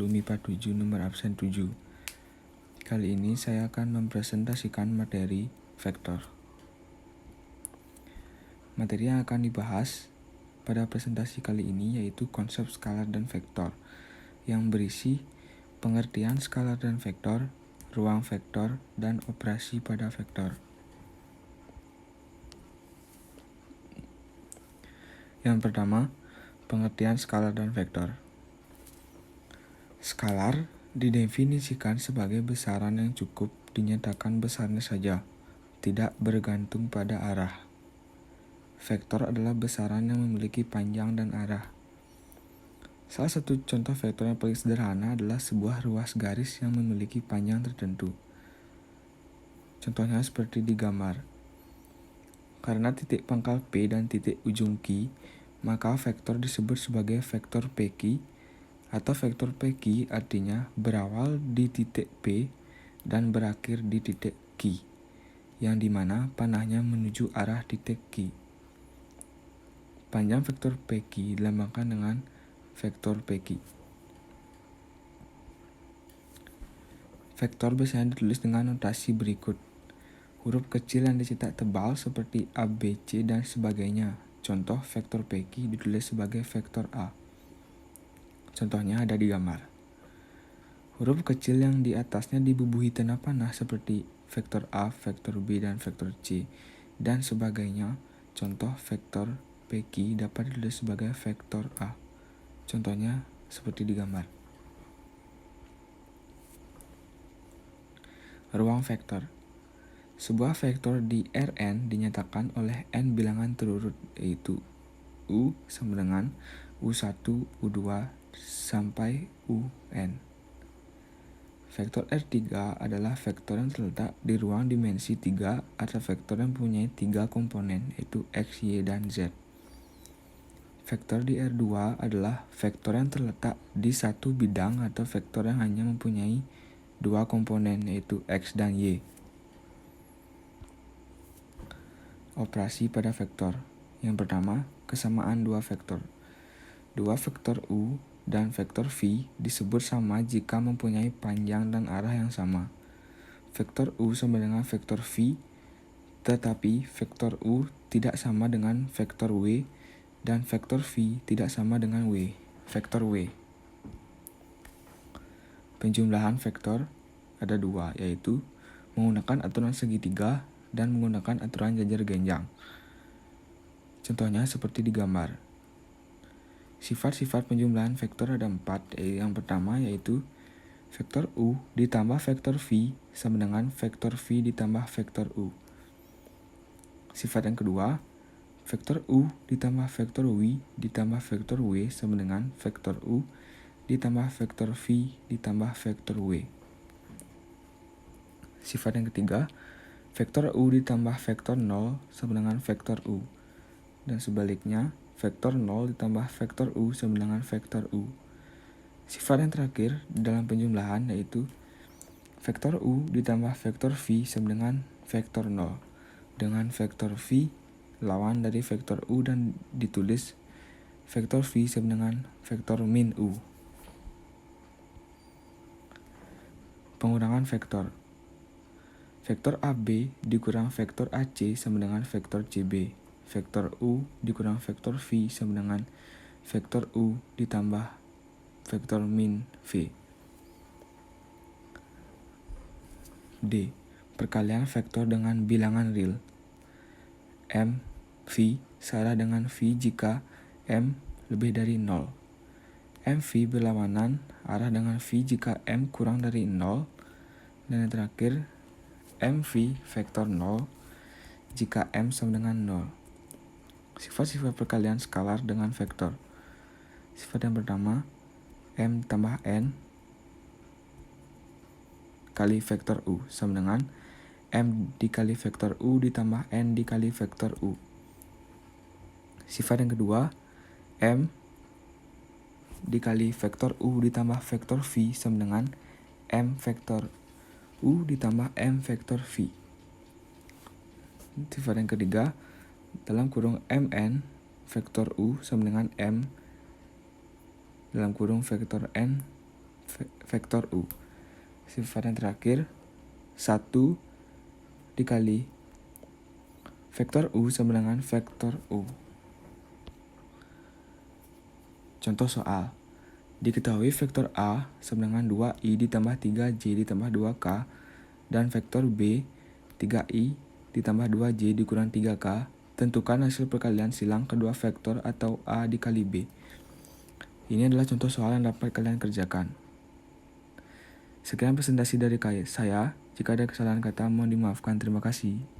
MIPA 7 nomor absen 7. Kali ini saya akan mempresentasikan materi vektor. Materi yang akan dibahas pada presentasi kali ini yaitu konsep skalar dan vektor, yang berisi pengertian skalar dan vektor, ruang vektor, dan operasi pada vektor. Yang pertama, pengertian skalar dan vektor. Skalar didefinisikan sebagai besaran yang cukup dinyatakan besarnya saja, tidak bergantung pada arah. Vektor adalah besaran yang memiliki panjang dan arah. Salah satu contoh vektor yang paling sederhana adalah sebuah ruas garis yang memiliki panjang tertentu. Contohnya seperti di gambar. Karena titik pangkal P dan titik ujung Q, maka vektor disebut sebagai vektor PQ, atau vektor PQ artinya berawal di titik P dan berakhir di titik Q, yang dimana panahnya menuju arah titik Q. Panjang vektor PQ dilambangkan dengan vektor PQ. Vektor biasanya ditulis dengan notasi berikut. Huruf kecil yang dicetak tebal seperti A, B, C, dan sebagainya. Contoh vektor PQ ditulis sebagai vektor A. Contohnya ada di gambar. Huruf kecil yang di atasnya dibubuhi tanda panah seperti vektor A, vektor B, dan vektor C, dan sebagainya. Contoh vektor PQ dapat ditulis sebagai vektor A. Contohnya seperti di gambar. Ruang vektor. Sebuah vektor di Rn dinyatakan oleh n bilangan terurut, yaitu U sama dengan U1, U2, sampai UN. Vektor R3 adalah vektor yang terletak di ruang dimensi 3 atau vektor yang mempunyai 3 komponen, yaitu X, Y, dan Z. Vektor di R2 adalah vektor yang terletak di satu bidang atau vektor yang hanya mempunyai 2 komponen, yaitu X dan Y. Operasi pada vektor. Yang pertama, kesamaan dua vektor. Dua vektor U dan vektor V disebut sama jika mempunyai panjang dan arah yang sama. Vektor U sama dengan vektor V, tetapi vektor U tidak sama dengan vektor W, dan vektor V tidak sama dengan vektor W. Penjumlahan vektor ada dua, yaitu menggunakan aturan segitiga dan menggunakan aturan jajar genjang. Contohnya seperti di gambar. Sifat-sifat penjumlahan vektor ada 4. Yang pertama yaitu vektor U ditambah vektor V sama dengan vektor V ditambah vektor U. Sifat yang kedua, vektor U ditambah vektor W ditambah vektor W sama dengan vektor U ditambah vektor V ditambah vektor W. Sifat yang ketiga, vektor U ditambah vektor 0 sama dengan vektor U. Dan sebaliknya, vektor 0 ditambah vektor U sama dengan vektor U. Sifat yang terakhir dalam penjumlahan yaitu vektor U ditambah vektor V sama dengan vektor 0. Dengan vektor V lawan dari vektor U dan ditulis vektor V sama dengan vektor min U. Pengurangan vektor. Vektor AB dikurang vektor AC sama dengan vektor CB. Vektor U dikurang vektor V sama dengan vektor U ditambah vektor min V. D. Perkalian vektor dengan bilangan real. M, V setara dengan V jika M lebih dari 0. MV berlawanan arah dengan V jika M kurang dari 0. Dan yang terakhir, MV vektor 0 jika M sama dengan 0. Sifat-sifat perkalian skalar dengan vektor. Sifat yang pertama, M tambah N kali vektor U sama dengan M dikali vektor U ditambah N dikali vektor U. Sifat yang kedua, M dikali vektor U ditambah vektor V sama dengan M vektor U ditambah M vektor V. Sifat yang ketiga, dalam kurung Mn vektor U sama dengan M dalam kurung vektor N vektor U. Sifat yang terakhir, 1 dikali vektor U sama dengan vektor U. Contoh soal. Diketahui vektor A sama dengan 2i ditambah 3j ditambah 2k dan vektor B 3i ditambah 2j dikurang 3k. Tentukan hasil perkalian silang kedua vektor atau A dikali B. Ini adalah contoh soal yang dapat kalian kerjakan. Sekian presentasi dari saya. Jika ada kesalahan kata mohon dimaafkan. Terima kasih.